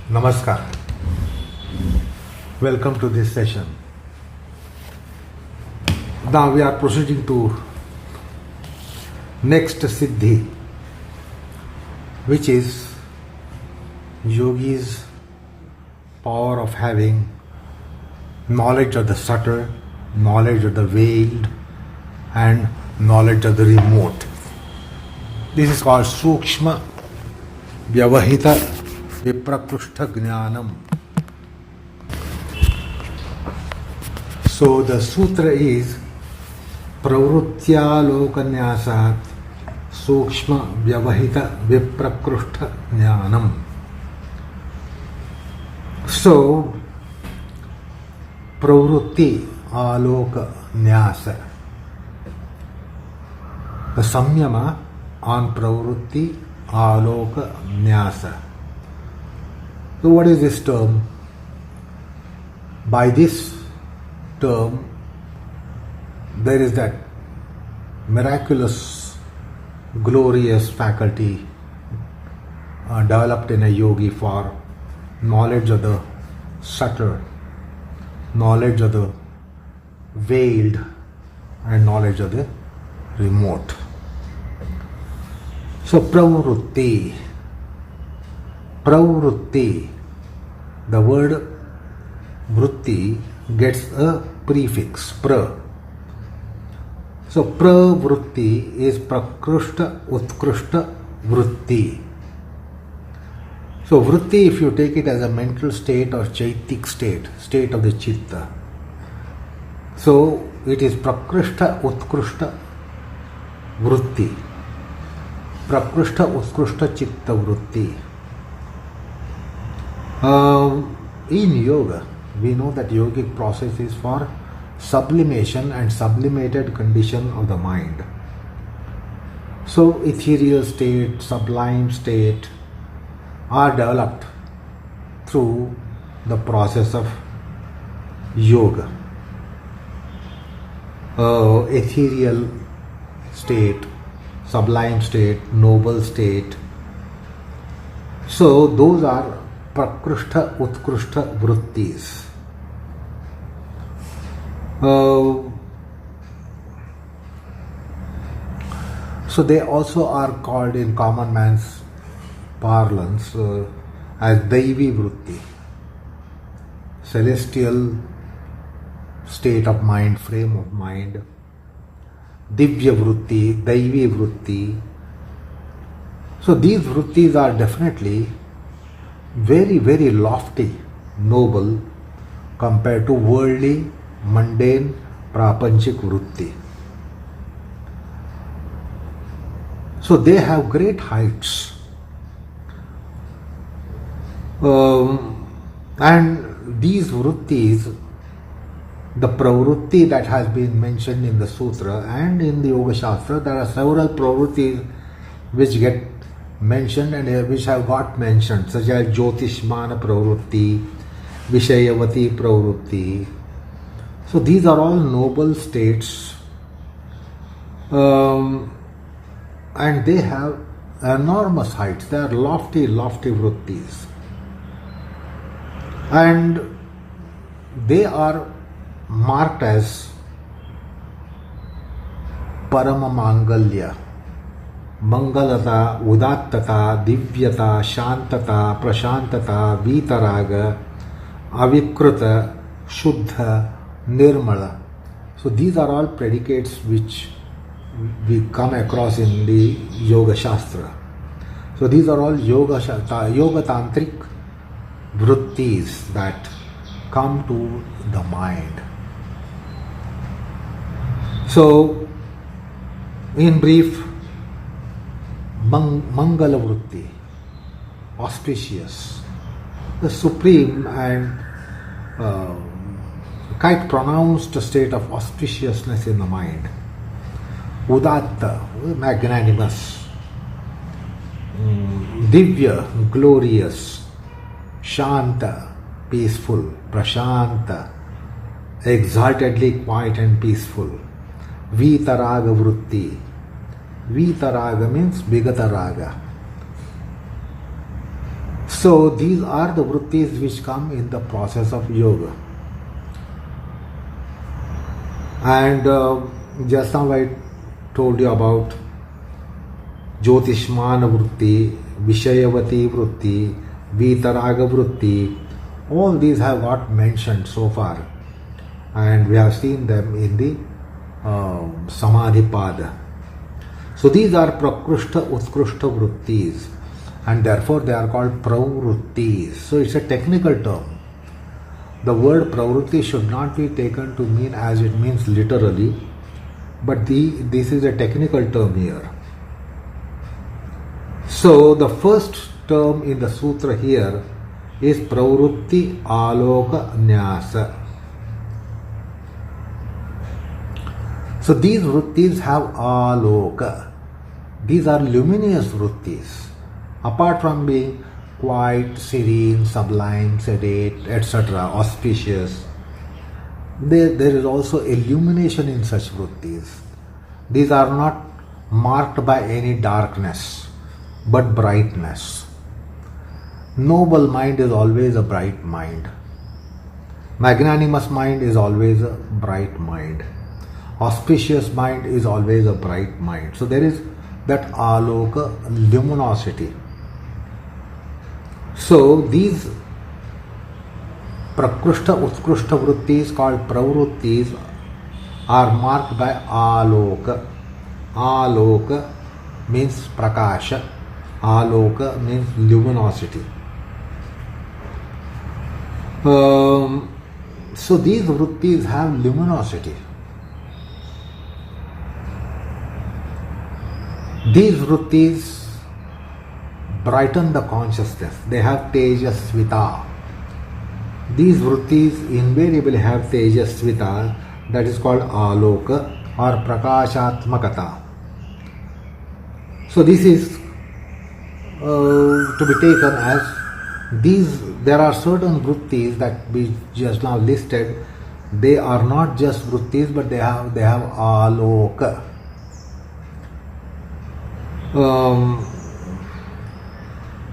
Namaskar. Welcome to this session. Now we are proceeding to next Siddhi, which is Yogis' power of having knowledge of the subtle, knowledge of the veiled, and knowledge of the remote. This is called Sukshma Vyavahita Pratkrushta jnanam. So the Sutra is Pravrutti Alaka Sukshma Vyavahita Pratkrushta jnanam. So Pravrutti Alaka Nyasa, the Samyama on Pravrutti Aloka Nyasa. So what is this term? By this term, there is that miraculous, glorious faculty developed in a yogi for knowledge of the subtle, knowledge of the veiled, and knowledge of the remote. So Pravrutti, the word vritti gets a prefix, pra. So pravrutti is Pratkrushta, utkrushta, vritti. So vritti, if you take it as a mental state or chaitic state of the Chitta. So it is Pratkrushta, utkrushta, vritti. Pratkrushta, utkrushta, Chitta, vritti. In yoga, we know that yogic process is for sublimation and sublimated condition of the mind. So ethereal state, sublime state are developed through the process of yoga. Ethereal state, sublime state, noble state. So those are Pratkrushta, utkrushta, vrittis. So they also are called in common man's parlance as Daivi vritti, celestial state of mind, frame of mind. Divya vritti, Daivi vritti. So these vrittis are definitely very, very lofty, noble compared to worldly, mundane, prapanchik vritti. So they have great heights. And these vrittis, the pravrutti that has been mentioned in the Sutra and in the Yoga Shastra, there are several pravrutti which get mentioned and which have got mentioned, such as Jyotishmana pravrutti, vishayavrutti pravrutti. So these are all noble states, and they have enormous heights. They are lofty, lofty vrittis, and they are marked as Parama Mangalya, Mangalata, Udattata, Divyata, Shantata, Prashantata, Vitaraga, Avikruta, Shuddha, Nirmala. So these are all predicates which we come across in the Yoga Shastra. So these are all Yoga Tantric vrittis that come to the mind. So in brief, Mangala vritti, auspicious, the supreme and quite pronounced state of auspiciousness in the mind. Udattata, magnanimous. Divya, glorious. Shanta, peaceful. Prashanta, exaltedly quiet and peaceful. Vitaraga vritti. Vitaraga means Vigataraga. So these are the vrittis which come in the process of yoga. And just now I told you about Jyotishmana vritti, vishayavrutti vritti, Vitaraga vritti. All these have got mentioned so far, and we have seen them in the Samadhipada. So these are Pratkrushta, utkrushta vrittis, and therefore they are called Pravrutti. So it's a technical term. The word Pravrutti should not be taken to mean as it means literally, but this is a technical term here. So the first term in the sutra here is Pravrutti Alaka Nyasa. So these vrittis have Aloka. These are luminous vrittis. Apart from being quiet, serene, sublime, sedate, etc., auspicious, there is also illumination in such vrittis. These are not marked by any darkness, but brightness. Noble mind is always a bright mind. Magnanimous mind is always a bright mind. Auspicious mind is always a bright mind. So there is that aloka, luminosity. So these Pratkrushta, utkrushta vrittis called Pravruttis are marked by Aloka. Aloka means prakasha. Aloka means luminosity. So these vrittis have luminosity. These vrittis brighten the consciousness. They have tejasvita. These vrittis invariably have tejasvita, that is called aloka or prakashatmakata. So this is to be taken as there are certain vrittis that we just now listed. They are not just vrittis, but they have aloka.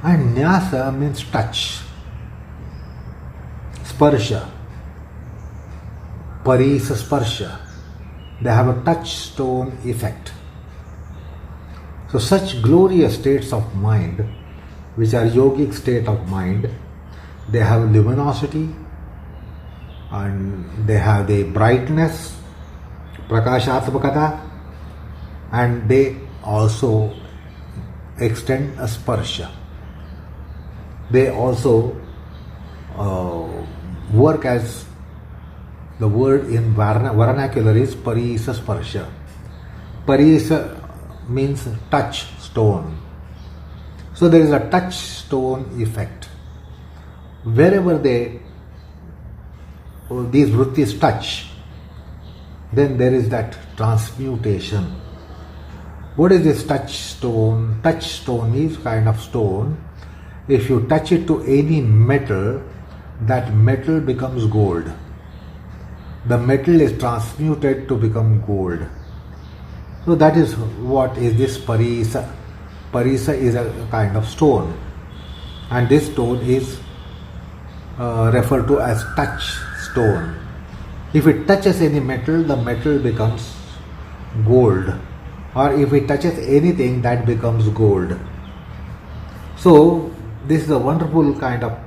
And nyasa means touch. Sparsha. Parisa sparsha. They have a touchstone effect. So such glorious states of mind, which are yogic state of mind, they have luminosity and they have the brightness, prakashatmakata, and they also extend a sparsha. They also work as the word in vernacular is Parisa sparsha. Parisa means touchstone. So there is a touchstone effect. Wherever these vrittis touch, then there is that transmutation. What is this touchstone? Touchstone is kind of stone. If you touch it to any metal, that metal becomes gold. The metal is transmuted to become gold. So that is what is this Parisa. Parisa is a kind of stone, and this stone is referred to as touchstone. If it touches any metal, the metal becomes gold, or if it touches anything, that becomes gold. So this is a wonderful kind of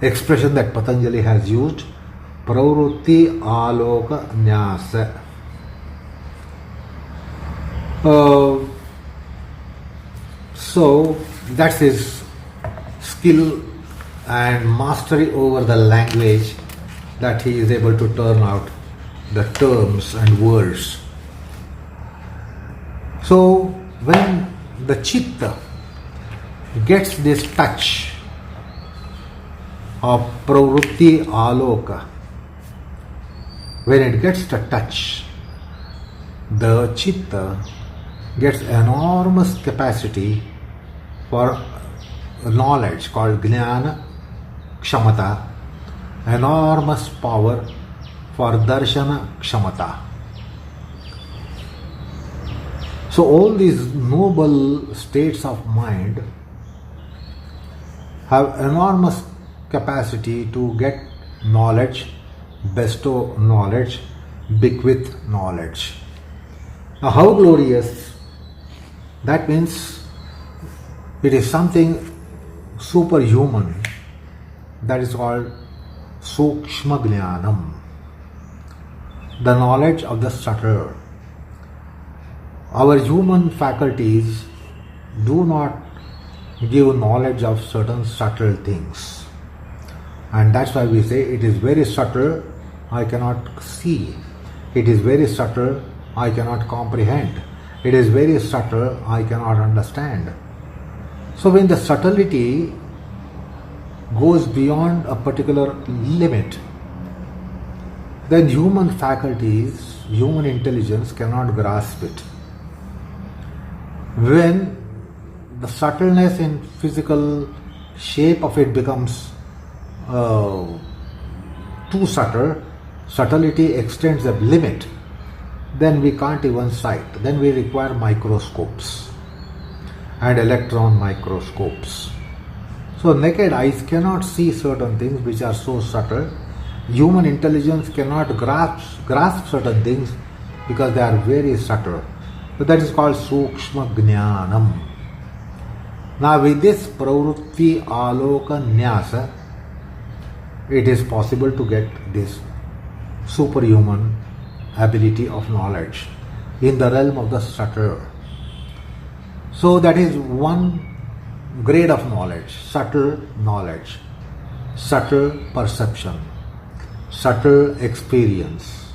expression that Patanjali has used, Pravrutti Alaka Nyasa. So that's his skill and mastery over the language, that he is able to turn out the terms and words. So when the Chitta gets this touch of Pravrutti Aloka, when it gets the touch, the Chitta gets enormous capacity for knowledge called jnana kshamata, enormous power for darshana kshamata. So all these noble states of mind have enormous capacity to get knowledge, bestow knowledge, bequeath knowledge. Now, how glorious! That means it is something superhuman. That is called sukshma jnanam, the knowledge of the subtle. Our human faculties do not give knowledge of certain subtle things, and that's why we say it is very subtle, I cannot see. It is very subtle, I cannot comprehend. It is very subtle, I cannot understand. So when the subtlety goes beyond a particular limit, then human faculties, human intelligence cannot grasp it. When the subtleness in physical shape of it becomes too subtle, subtlety extends the limit, then we can't even sight. Then we require microscopes and electron microscopes. So naked eyes cannot see certain things which are so subtle. Human intelligence cannot grasp certain things because they are very subtle. So that is called sukshma jnanam. Now with this Pravrutti Alaka nyasa, it is possible to get this superhuman ability of knowledge in the realm of the subtle. So that is one grade of knowledge, subtle knowledge, subtle perception, subtle experience,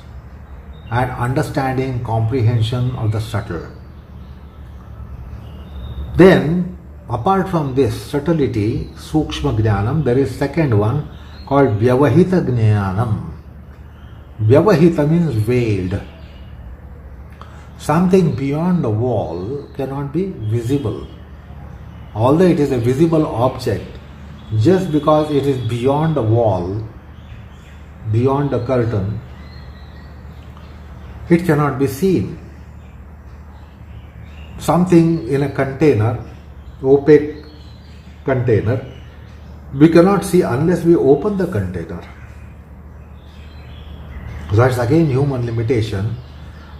and understanding, comprehension of the subtle. Then, apart from this subtlety, sukshma jnanam, there is second one called Vyavahita jnanam. Vyavahita means veiled. Something beyond the wall cannot be visible. Although it is a visible object, just because it is beyond the wall, beyond the curtain, it cannot be seen. Something in a container, opaque container, we cannot see unless we open the container. That's again human limitation,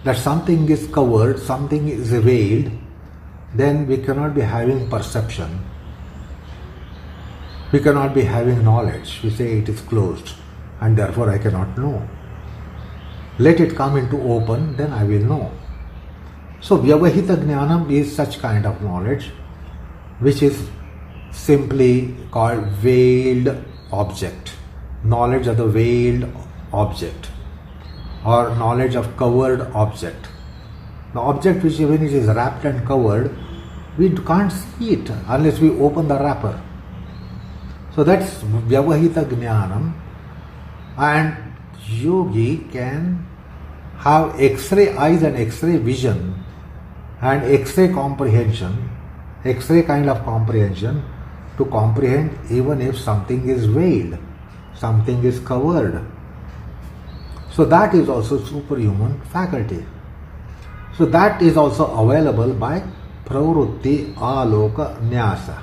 that something is covered, something is veiled, then we cannot be having perception. We cannot be having knowledge. We say it is closed and therefore I cannot know. Let it come into open, then I will know. So Vyavahita jnanam is such kind of knowledge which is simply called veiled object. Knowledge of the veiled object or knowledge of covered object. The object which when it is wrapped and covered, we can't see it unless we open the wrapper. So that's Vyavahita jnanam, and yogi can have X-ray eyes and X-ray vision and X-ray comprehension, X-ray kind of comprehension to comprehend even if something is veiled, something is covered. So that is also superhuman faculty. So that is also available by Pravrutti Alaka nyasa.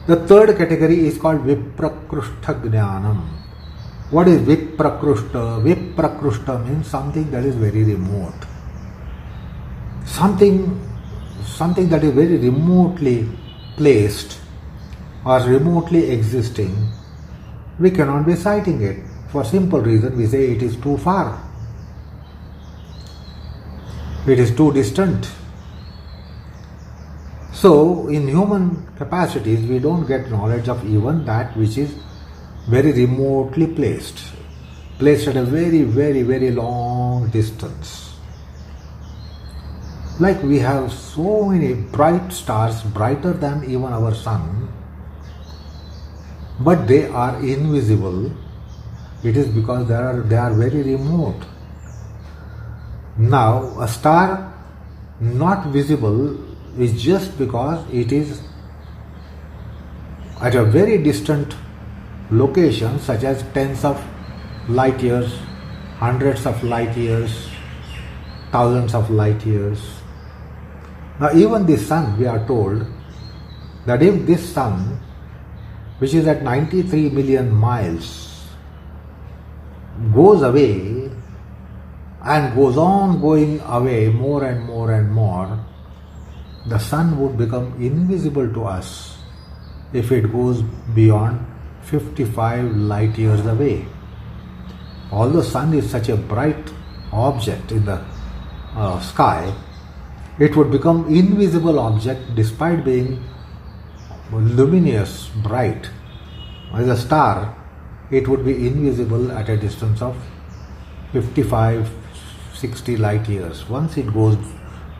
The third category is called Pratkrushta jnanam. What is Pratkrushta? Pratkrushta means something that is very remote. Something that is very remotely placed or remotely existing. We cannot be sighting it. For simple reason, we say it is too far. It is too distant. So, in human capacities, we don't get knowledge of even that which is very remotely placed at a very, very, very long distance. Like we have so many bright stars, brighter than even our sun, but they are invisible. It is because they are very remote. Now, a star not visible is just because it is at a very distant location, such as tens of light years, hundreds of light years, thousands of light years. Now, even the sun, we are told that if this sun which is at 93 million miles, goes away and goes on going away more and more and more, the sun would become invisible to us if it goes beyond 55 light years away. Although sun is such a bright object in the sky, it would become invisible object despite being luminous, bright. As a star, it would be invisible at a distance of 55-60 light years. Once it goes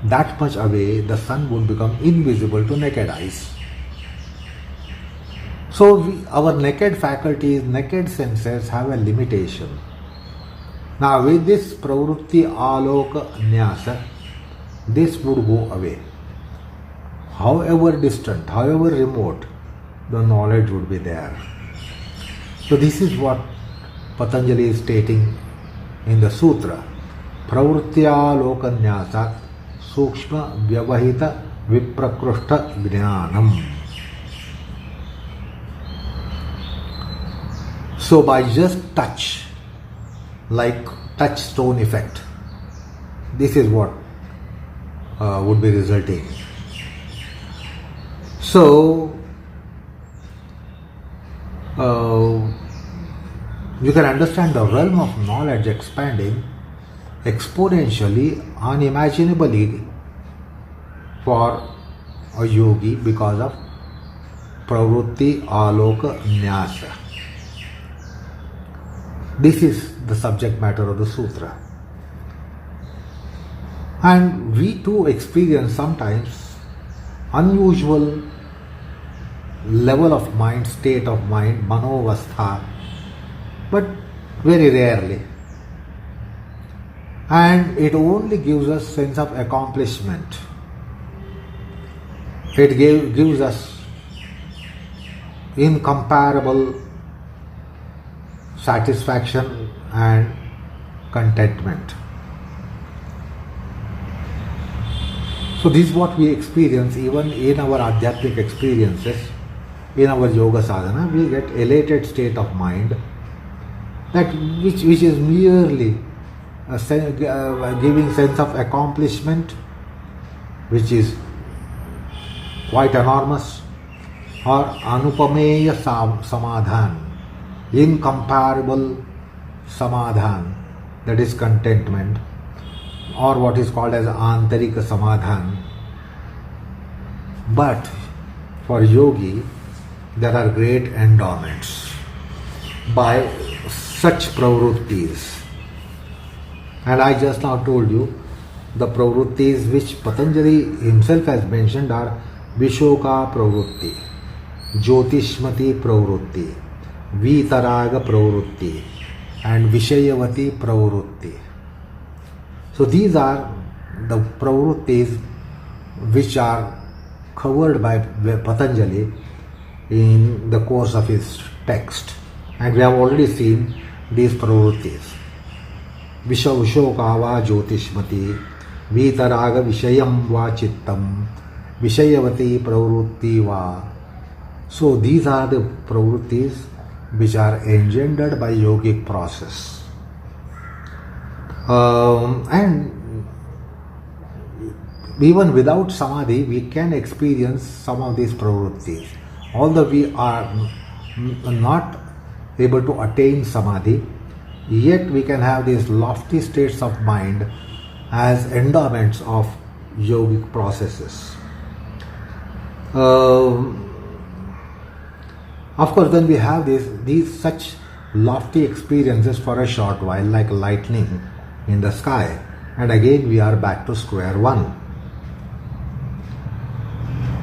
that much away, the sun would become invisible to naked eyes. So our naked faculties, naked senses have a limitation. Now with this Pravrutti Alaka nyasa, this would go away. However distant, however remote, the knowledge would be there. So this is what Patanjali is stating in the Sutra. Pravrutti Alaka nyasa sukshma Vyavahita Pratkrushta jnanam. So by just touch, like touchstone effect, this is what would be resulting. So you can understand the realm of knowledge expanding exponentially, unimaginably for a yogi because of Pravrutti Alaka nyasa. This is the subject matter of the sutra. And we too experience sometimes unusual level of mind, state of mind, manovastha, but very rarely. And it only gives us sense of accomplishment. It gives us incomparable satisfaction and contentment. So this is what we experience even in our adhyatmic experiences, in our yoga sadhana. We get elated state of mind that which is merely giving sense of accomplishment, which is quite enormous, or anupameya samadhan, incomparable samadhan, that is contentment, or what is called as antarika samadhan. But for yogi, there are great endowments by such pravrittis. And I just now told you the pravrittis which Patanjali himself has mentioned are Vishoka pravrutti, Jyotishmati pravrutti, Vitaraga pravrutti, and vishayavrutti pravrutti. So these are the pravrittis which are covered by Patanjali in the course of his text. And we have already seen these pravrittis. Vishoka va jyotishmati, Vitaraga vishayam va chittam, vishayavrutti pravrutti va. So these are the pravrittis which are engendered by yogic process. And even without samadhi, we can experience some of these pravrittis. Although we are not able to attain samadhi, yet we can have these lofty states of mind as endowments of yogic processes. Of course, then we have these such lofty experiences for a short while, like lightning in the sky, and again we are back to square one.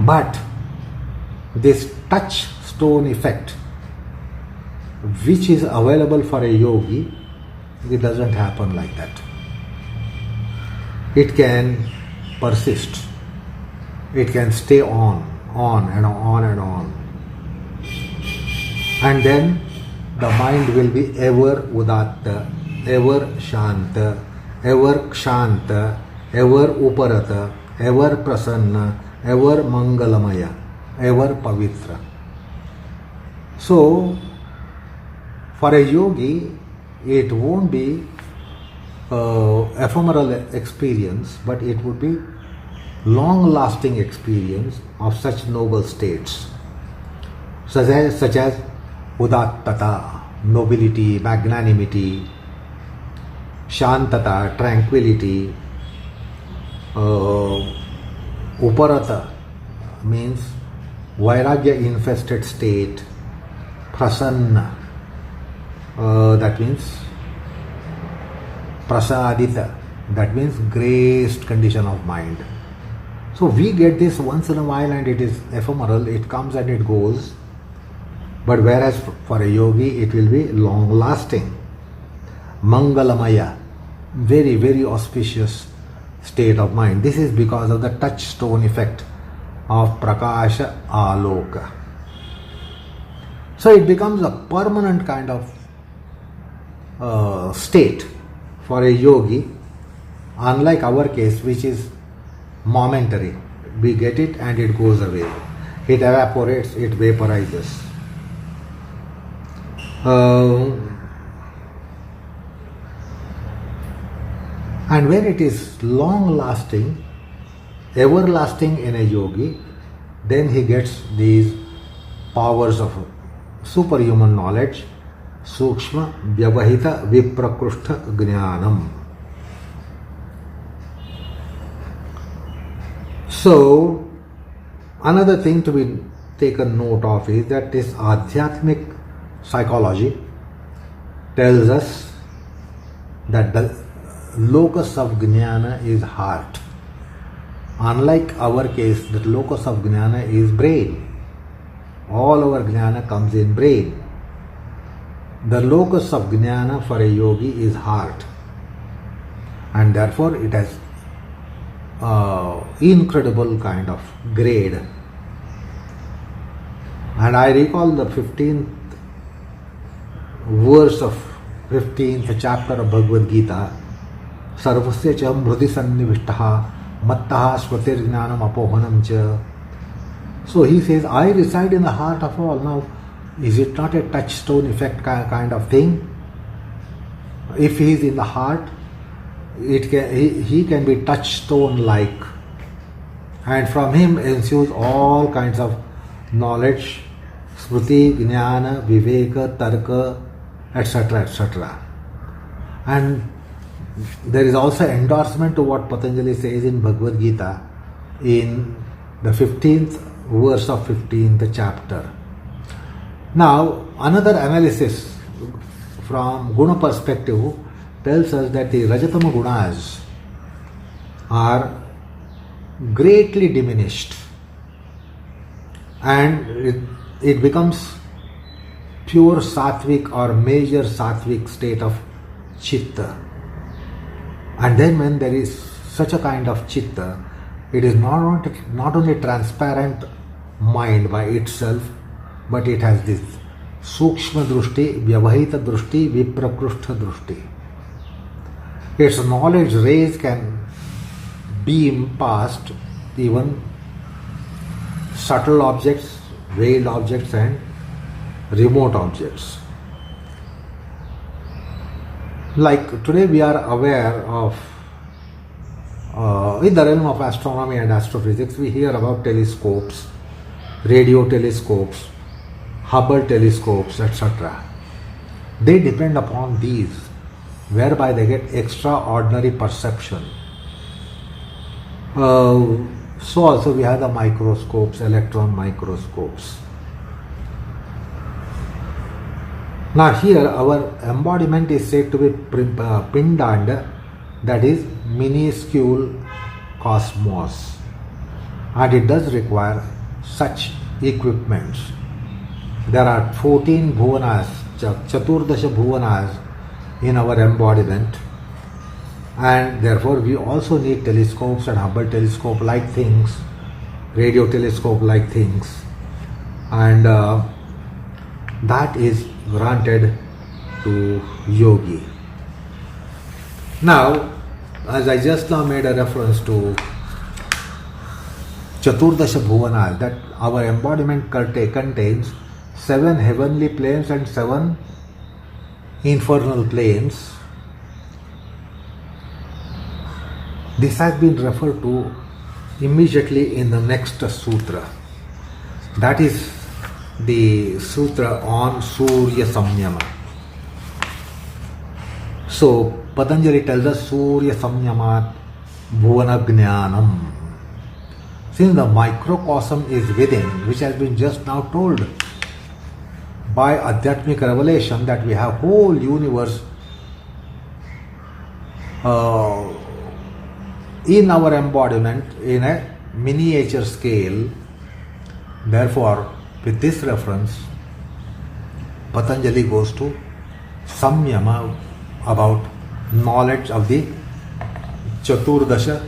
But this touchstone effect, which is available for a yogi, it doesn't happen like that. It can persist. It can stay on and on and on. And then the mind will be ever Udattata, ever Shanta, ever Kshanta, ever Uparata, ever Prasanna, ever Mangalamaya, ever Pavitra. So, for a yogi, it won't be ephemeral experience, but it would be long-lasting experience of such noble states, such as Udattata, nobility, magnanimity, Shantata, tranquility, Uparata means vairagya infested state, prasanna, that means prasadita, that means graced condition of mind. So we get this once in a while and it is ephemeral, it comes and it goes. But whereas for a yogi it will be long lasting. Mangalamaya, very, very auspicious state of mind. This is because of the touchstone effect of Prakasha Aloka. So it becomes a permanent kind of state for a yogi, unlike our case, which is momentary. We get it and it goes away. It evaporates, it vaporizes. And when it is long lasting, everlasting in a yogi, then he gets these powers of superhuman knowledge, sukshma, vyavahita, Pratkrushta, jnanam. So, another thing to be taken note of is that this adhyatmic psychology tells us that the locus of jnana is heart. Unlike our case, the locus of jnana is brain. All our jnana comes in brain. The locus of jnana for a yogi is heart. And therefore it has incredible kind of grade. And I recall the 15th verse of 15th chapter of Bhagavad Gita, Sarvasya cha mrudi sannivishtaha mattaha swatir jnanam apohanam cha. So he says, I reside in the heart of all. Now, is it not a touchstone effect kind of thing? If he is in the heart, he can be touchstone-like. And from him ensues all kinds of knowledge, smriti, jnana, viveka, tarka, etc., etc. And there is also endorsement to what Patanjali says in Bhagavad Gita in the 15th verse of 15th chapter. Now, another analysis from guna perspective tells us that the Rajatama gunas are greatly diminished and it becomes pure sattvic or major sattvic state of Chitta. And then when there is such a kind of Chitta, it is not only transparent mind by itself, but it has this sukshma drushti, vyavahita drushti, Pratkrushta drushti. Its knowledge rays can beam past even subtle objects, veiled objects and remote objects. Like today we are aware of, in the realm of astronomy and astrophysics, we hear about telescopes, radio telescopes, Hubble telescopes, etc. They depend upon these, whereby they get extraordinary perception. So also we have the microscopes, electron microscopes. Now here our embodiment is said to be pindanda, that is minuscule cosmos, and it does require such equipments. There are 14 bhuvanas, chaturdasha bhuvanas in our embodiment, and therefore we also need telescopes and Hubble telescope like things, radio telescope like things, and that is granted to yogi. Now, as I just now made a reference to Chaturdasha Bhuvanas, that our embodiment contains 7 heavenly planes and 7 infernal planes. This has been referred to immediately in the next sutra. That is the sutra on Surya Samyama. So Patanjali tells us Surya Samyamat Bhuvana Jnanam. Since the microcosm is within, which has been just now told by Adhyatmic revelation, that we have whole universe in our embodiment in a miniature scale. Therefore, with this reference, Patanjali goes to Samyama about knowledge of the Chaturdasha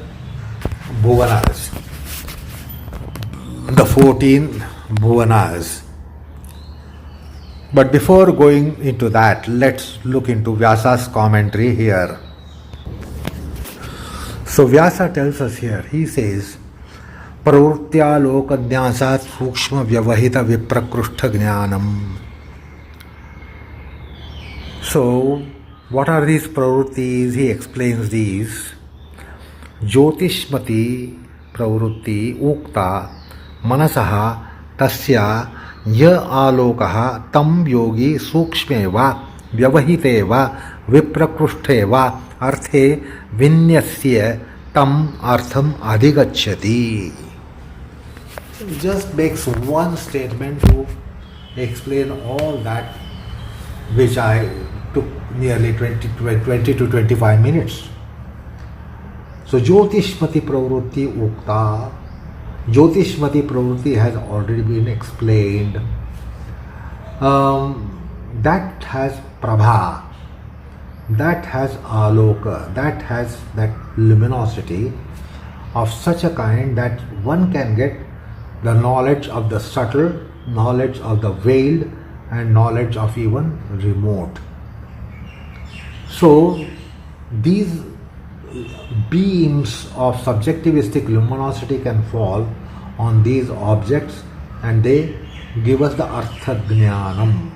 Bhuvanas, the 14 Bhuvanas. But before going into that, let's look into Vyasa's commentary here. So Vyasa tells us here, he says, Pravrutti Alaka Nyasat Sukshma Vyavahita Pratkrushta jnanam. So, what are these pravrittis? He explains these. Jyotishmati pravrutti ukta manasaha tasya ya alokaha tam yogi sukshmeva vyavahiteva viprakrushteva arthe vinyasya tam artham adhigachyati. Just makes one statement to explain all that which I took nearly 20 to 25 minutes. So Jyotishmati Pravrutti Ukta. Jyotishmati Pravrutti has already been explained. That has Prabha, that has Aloka, that has that luminosity of such a kind that one can get the knowledge of the subtle, knowledge of the veiled, and knowledge of even remote. So these beams of subjectivistic luminosity can fall on these objects and they give us the artha jnanam.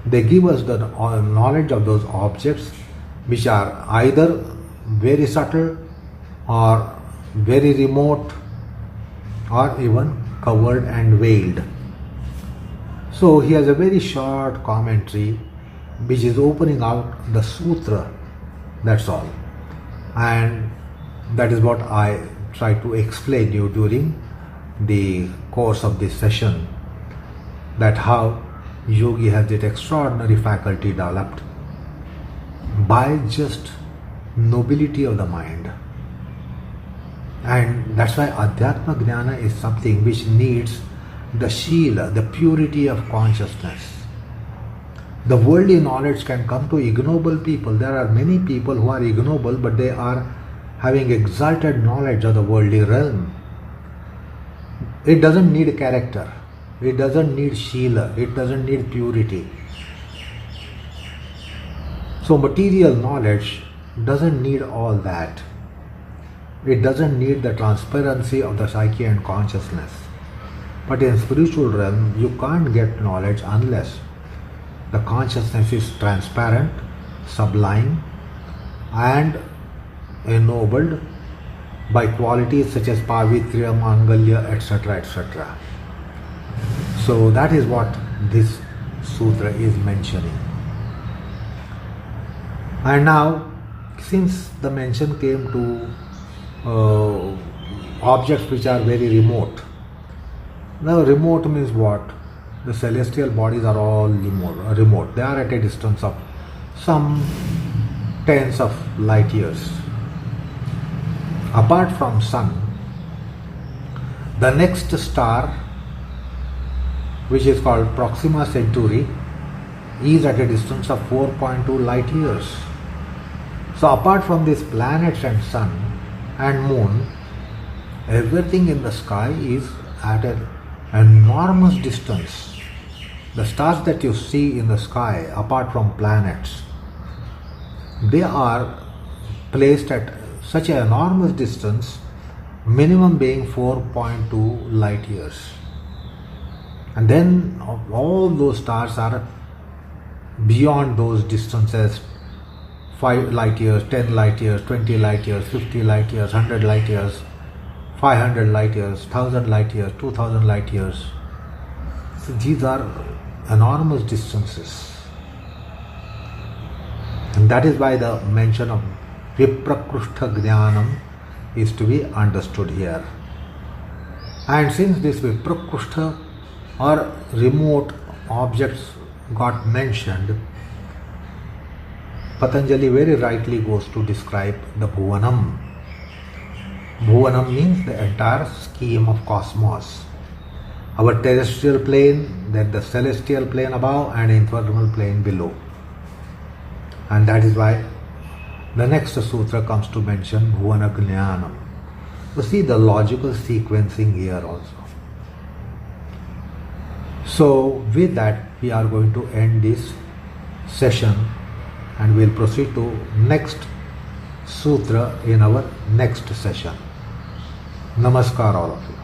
They give us the knowledge of those objects which are either very subtle or very remote or even covered and veiled. So he has a very short commentary which is opening out the sutra, that's all. And that is what I try to explain you during the course of this session, that how yogi has that extraordinary faculty developed by just nobility of the mind. And that's why Adhyatma Jnana is something which needs the Shila, the purity of consciousness. The worldly knowledge can come to ignoble people. There are many people who are ignoble, but they are having exalted knowledge of the worldly realm. It doesn't need character. It doesn't need Shila. It doesn't need purity. So material knowledge doesn't need all that. It doesn't need the transparency of the psyche and consciousness. But in spiritual realm, you can't get knowledge unless the consciousness is transparent, sublime, and ennobled by qualities such as Pavitra, Mangalya, etc., etc. So that is what this sutra is mentioning. And now, since the mention came to objects which are very remote. Now remote means what? The celestial bodies are all remote. They are at a distance of some tens of light years. Apart from sun, the next star, which is called Proxima Centauri, is at a distance of 4.2 light years. So apart from these planets and sun and moon, everything in the sky is at an enormous distance. The stars that you see in the sky, apart from planets, they are placed at such an enormous distance, minimum being 4.2 light years. And then all those stars are beyond those distances, 5 light years, 10 light years, 20 light years, 50 light years, 100 light years, 500 light years, 1000 light years, 2000 light years. So these are enormous distances. And that is why the mention of Pratkrushta jnanam is to be understood here. And since this Pratkrushta or remote objects got mentioned, Patanjali very rightly goes to describe the Bhuvanam. Bhuvanam means the entire scheme of cosmos. Our terrestrial plane, then the celestial plane above and infernal plane below. And that is why the next sutra comes to mention Bhuvana Jnanam. You see the logical sequencing here also. So with that we are going to end this session and we'll proceed to next sutra in our next session. Namaskar all of you.